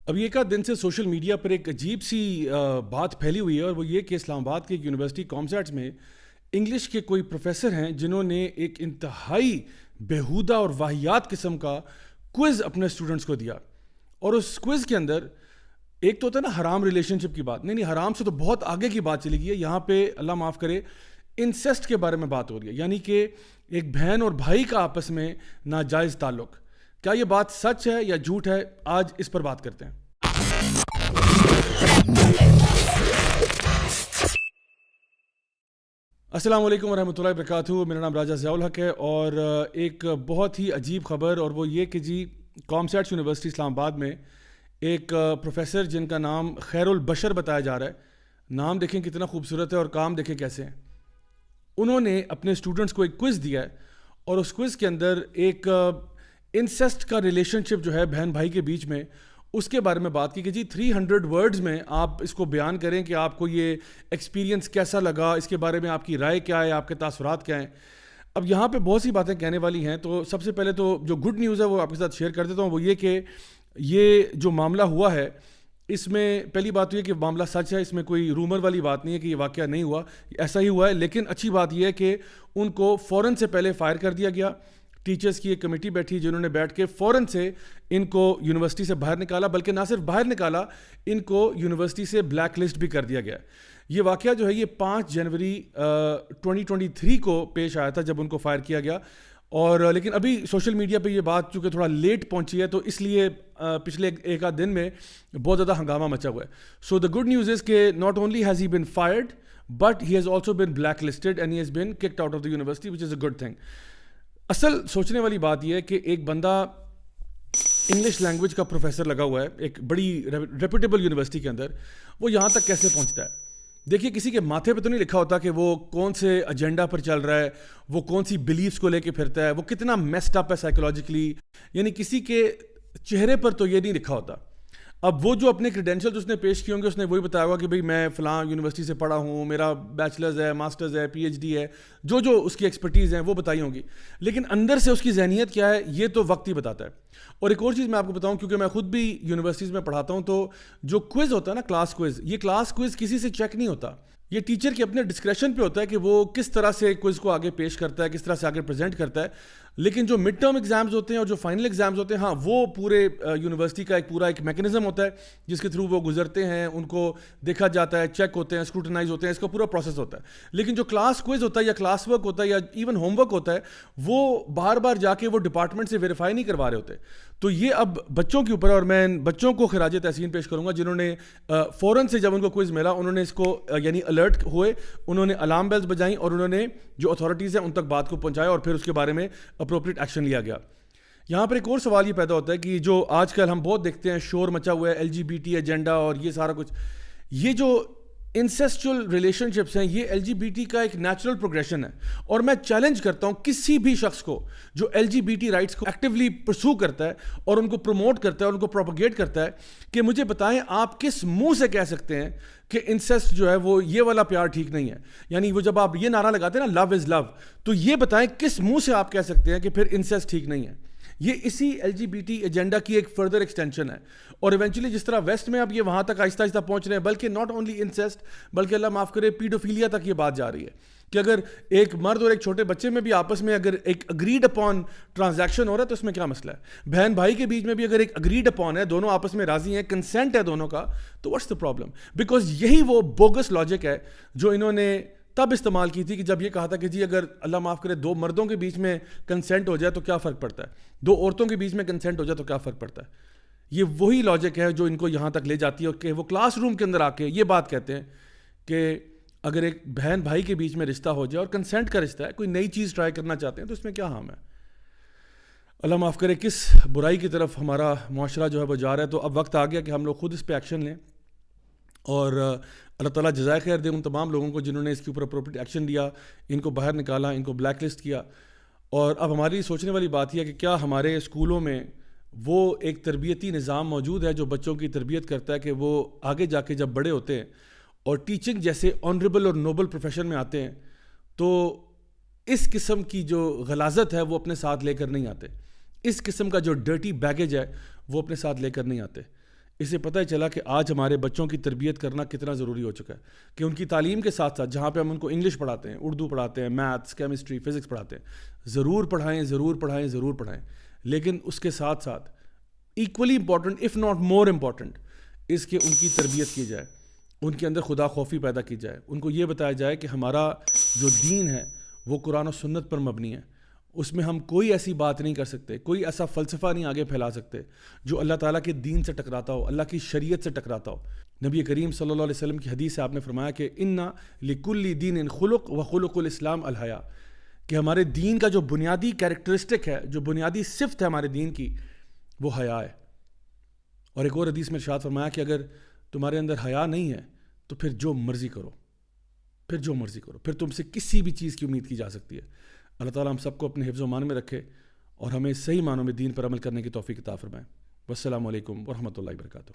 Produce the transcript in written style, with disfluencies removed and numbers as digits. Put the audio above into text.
اب ایک آدھ دن سے سوشل میڈیا پر ایک عجیب سی بات پھیلی ہوئی ہے، اور وہ یہ کہ اسلام آباد کی ایک یونیورسٹی کامسیٹس میں انگلش کے کوئی پروفیسر ہیں جنہوں نے ایک انتہائی بیہودہ اور واہیات قسم کا کوئز اپنے اسٹوڈنٹس کو دیا. اور اس کوئز کے اندر ایک تو ہوتا ہے نا حرام ریلیشن شپ کی بات، نہیں حرام سے تو بہت آگے کی بات چلی گئی ہے. یہاں پہ اللہ معاف کرے انسیسٹ کے بارے میں بات ہو رہی ہے، یعنی کہ ایک بہن اور بھائی کا آپس میں ناجائز تعلق. کیا یہ بات سچ ہے یا جھوٹ ہے؟ آج اس پر بات کرتے ہیں. السلام علیکم ورحمۃ اللہ وبرکاتہ. میرا نام راجہ ضیاء الحق ہے، اور ایک بہت ہی عجیب خبر، اور وہ یہ کہ جی کامسیٹس یونیورسٹی اسلام آباد میں ایک پروفیسر جن کا نام خیر البشر بتایا جا رہا ہے، نام دیکھیں کتنا خوبصورت ہے اور کام دیکھیں کیسے ہیں. انہوں نے اپنے اسٹوڈنٹس کو ایک کوئز دیا ہے، اور اس کوئز کے اندر ایک انسیسٹ کا ریلیشن شپ جو ہے بہن بھائی کے بیچ میں، اس کے بارے میں بات کی کہ جی 300 ورڈز میں آپ اس کو بیان کریں کہ آپ کو یہ ایکسپیرینس کیسا لگا، اس کے بارے میں آپ کی رائے کیا ہے، آپ کے تاثرات کیا ہیں. اب یہاں پہ بہت سی باتیں کہنے والی ہیں، تو سب سے پہلے تو جو گڈ نیوز ہے وہ آپ کے ساتھ شیئر کر دیتا ہوں. وہ یہ کہ یہ جو معاملہ ہوا ہے، اس میں پہلی بات یہ ہے کہ معاملہ سچ ہے، اس میں کوئی رومر والی بات نہیں ہے کہ یہ واقعہ نہیں ہوا، ایسا ہی ہوا ہے. لیکن اچھی بات یہ ہے کہ ان کو فوراً سے پہلے فائر کر دیا گیا. ٹیچرز کی ایک کمیٹی بیٹھی جنہوں نے بیٹھ کے فوراً سے ان کو یونیورسٹی سے باہر نکالا، بلکہ نہ صرف باہر نکالا، ان کو یونیورسٹی سے بلیک لسٹ بھی کر دیا گیا. یہ واقعہ جو ہے یہ 5 جنوری 2023 کو پیش آیا تھا جب ان کو فائر کیا گیا. اور لیکن ابھی سوشل میڈیا پہ یہ بات چونکہ تھوڑا لیٹ پہنچی ہے، تو اس لیے پچھلے ایک آدھ دن میں بہت زیادہ ہنگامہ مچا ہوا ہے. سو دا گڈ نیوز از کہ not only has he been fired but he has also been black listed and he has been cooked out of the university which is a good thing. اصل سوچنے والی بات یہ ہے کہ ایک بندہ انگلش لینگویج کا پروفیسر لگا ہوا ہے ایک بڑی ریپوٹیبل یونیورسٹی کے اندر، وہ یہاں تک کیسے پہنچتا ہے؟ دیکھیے، کسی کے ماتھے پہ تو نہیں لکھا ہوتا کہ وہ کون سے ایجنڈا پر چل رہا ہے، وہ کون سی بلیفز کو لے کے پھرتا ہے، وہ کتنا میسڈ اپ ہے سائیکولوجیکلی، یعنی کسی کے چہرے پر تو یہ نہیں لکھا ہوتا. اب وہ جو اپنے کریڈینشلز اس نے پیش کیے ہوں گے، اس نے وہی بتایا ہوگا کہ بھئی میں فلاں یونیورسٹی سے پڑھا ہوں، میرا بیچلرز ہے، ماسٹرز ہے، پی ایچ ڈی ہے، جو اس کی ایکسپرٹیز ہیں وہ بتائی ہوں گی. لیکن اندر سے اس کی ذہنیت کیا ہے یہ تو وقت ہی بتاتا ہے. اور ایک اور چیز میں آپ کو بتاؤں، کیونکہ میں خود بھی یونیورسٹیز میں پڑھاتا ہوں، تو جو کوئز ہوتا ہے نا کلاس کوئز، یہ کلاس کوئز کسی سے چیک نہیں ہوتا، یہ ٹیچر کے اپنے ڈسکریشن پہ ہوتا ہے کہ وہ کس طرح سے کوئز کو آگے پیش کرتا ہے، کس طرح سے آگے پریزنٹ کرتا ہے. لیکن جو مڈ ٹرم ایگزامز ہوتے ہیں اور جو فائنل ایگزامز ہوتے ہیں، ہاں وہ پورے یونیورسٹی کا ایک پورا ایک میکنزم ہوتا ہے جس کے تھرو وہ گزرتے ہیں، ان کو دیکھا جاتا ہے، چیک ہوتے ہیں، اسکروٹنائز ہوتے ہیں، اس کا پورا پروسیس ہوتا ہے. لیکن جو کلاس کوئز ہوتا ہے یا کلاس ورک ہوتا ہے یا ایون ہوم ورک ہوتا ہے، وہ بار بار جا کے وہ ڈپارٹمنٹ سے ویریفائی نہیں کروا رہے ہوتے. تو یہ اب بچوں کے اوپر، اور میں بچوں کو خراج تحسین پیش کروں گا جنہوں نے فوراً سے جب ان کو کوئز ملا انہوں نے اس کو یعنی الرٹ ہوئے، انہوں نے الارم بیلز بجائیں، اور انہوں نے جو اتھارٹیز ہیں ان تک بات کو پہنچایا، اور پھر اس کے بارے میں اپروپریٹ ایکشن لیا گیا. یہاں پر ایک اور سوال یہ پیدا ہوتا ہے کہ جو آج کل ہم بہت دیکھتے ہیں، شور مچا ہوا ہے LGBT ایجنڈا اور یہ سارا کچھ، یہ جو انسیسچول ریلیشن شپس ہیں یہ LGBT کا ایک نیچرل پروگریشن ہے. اور میں چیلنج کرتا ہوں کسی بھی شخص کو جو LGBT رائٹس کو ایکٹیولی پرسو کرتا ہے اور ان کو پروموٹ کرتا ہے اور ان کو پروپیگیٹ کرتا ہے، کہ مجھے بتائیں آپ کس منہ سے کہہ سکتے ہیں کہ انسیسٹ جو ہے وہ یہ والا پیار ٹھیک نہیں ہے. یعنی وہ جب آپ یہ نعرہ لگاتے ہیں نا لو از لو، تو یہ بتائیں کس منہ سے آپ کہہ سکتے ہیں کہ پھر انسیسٹ ٹھیک نہیں ہے. یہ اسی LGBT ایجنڈا کی ایک فردر ایکسٹینشن ہے. اور ایونچولی جس طرح ویسٹ میں اب یہ وہاں تک آہستہ آہستہ پہنچ رہے ہیں، بلکہ ناٹ اونلی انسیسٹ بلکہ اللہ معاف کرے پیڈوفیلیا تک یہ بات جا رہی ہے کہ اگر ایک مرد اور ایک چھوٹے بچے میں بھی آپس میں اگر ایک اگریڈ اپون ٹرانزیکشن ہو رہا ہے تو اس میں کیا مسئلہ ہے؟ بہن بھائی کے بیچ میں بھی اگر ایک اگریڈ اپون ہے، دونوں آپس میں راضی ہیں، کنسینٹ ہے دونوں کا، تو واٹس دا پرابلم؟ بیکاز یہی وہ بوگس لاجک ہے جو انہوں نے تب استعمال کی تھی کہ جب یہ کہا تھا کہ جی اگر اللہ معاف کرے 2 مردوں کے بیچ میں کنسینٹ ہو جائے تو کیا فرق پڑتا ہے، 2 عورتوں کے بیچ میں کنسینٹ ہو جائے تو کیا فرق پڑتا ہے. یہ وہی لاجک ہے جو ان کو یہاں تک لے جاتی ہے کہ وہ کلاس روم کے اندر آ کے یہ بات کہتے ہیں کہ اگر ایک بہن بھائی کے بیچ میں رشتہ ہو جائے اور کنسینٹ کا رشتہ ہے، کوئی نئی چیز ٹرائی کرنا چاہتے ہیں، تو اس میں کیا ہارم ہے؟ اللہ معاف کرے کس برائی کی طرف ہمارا معاشرہ جو ہے وہ جا رہا ہے. تو اب وقت آ گیا کہ ہم لوگ خود اس پہ ایکشن لیں، اور اللہ تعالیٰ جزائے خیر دے ان تمام لوگوں کو جنہوں نے اس کے اوپر اپروپریٹ ایکشن لیا، ان کو باہر نکالا، ان کو بلیک لسٹ کیا. اور اب ہماری سوچنے والی بات یہ ہے کہ کیا ہمارے اسکولوں میں وہ ایک تربیتی نظام موجود ہے جو بچوں کی تربیت کرتا ہے کہ وہ آگے جا کے جب بڑے ہوتے ہیں اور ٹیچنگ جیسے آنریبل اور نوبل پروفیشن میں آتے ہیں، تو اس قسم کی جو غلاظت ہے وہ اپنے ساتھ لے کر نہیں آتے، اس قسم کا جو ڈرٹی بیگیج ہے وہ اپنے ساتھ لے کر نہیں آتے. اس سے پتہ چلا کہ آج ہمارے بچوں کی تربیت کرنا کتنا ضروری ہو چکا ہے کہ ان کی تعلیم کے ساتھ ساتھ جہاں پہ ہم ان کو انگلش پڑھاتے ہیں, اردو پڑھاتے ہیں, میتھس, کیمسٹری, فزکس پڑھاتے ہیں, ضرور پڑھائیں, ضرور پڑھائیں, ضرور پڑھائیں, لیکن اس کے ساتھ ساتھ equally important if not more important اس کے ان کی تربیت کی جائے, ان کے اندر خدا خوفی پیدا کی جائے, ان کو یہ بتایا جائے کہ ہمارا جو دین ہے وہ قرآن و سنت پر مبنی ہے, اس میں ہم کوئی ایسی بات نہیں کر سکتے, کوئی ایسا فلسفہ نہیں آگے پھیلا سکتے جو اللہ تعالیٰ کے دین سے ٹکراتا ہو, اللہ کی شریعت سے ٹکراتا ہو. نبی کریم صلی اللہ علیہ وسلم کی حدیث سے آپ نے فرمایا کہ اِنَّ لِكُلِّ دِينٍ خُلُقٌ وَخُلُقُ الْإِسْلَامِ الْحَيَاءُ, کہ ہمارے دین کا جو بنیادی کیریکٹرسٹک ہے, جو بنیادی صفت ہے ہمارے دین کی, وہ حیا ہے. اور ایک اور حدیث میں ارشاد فرمایا کہ اگر تمہارے اندر حیا نہیں ہے تو پھر جو مرضی کرو, پھر جو مرضی کرو, پھر تم سے کسی بھی چیز کی امید کی جا سکتی ہے. اللہ تعالیٰ ہم سب کو اپنے حفظ و امان میں رکھے اور ہمیں صحیح معنوں میں دین پر عمل کرنے کی توفیق عطا فرمائے. والسلام علیکم ورحمۃ اللہ وبرکاتہ.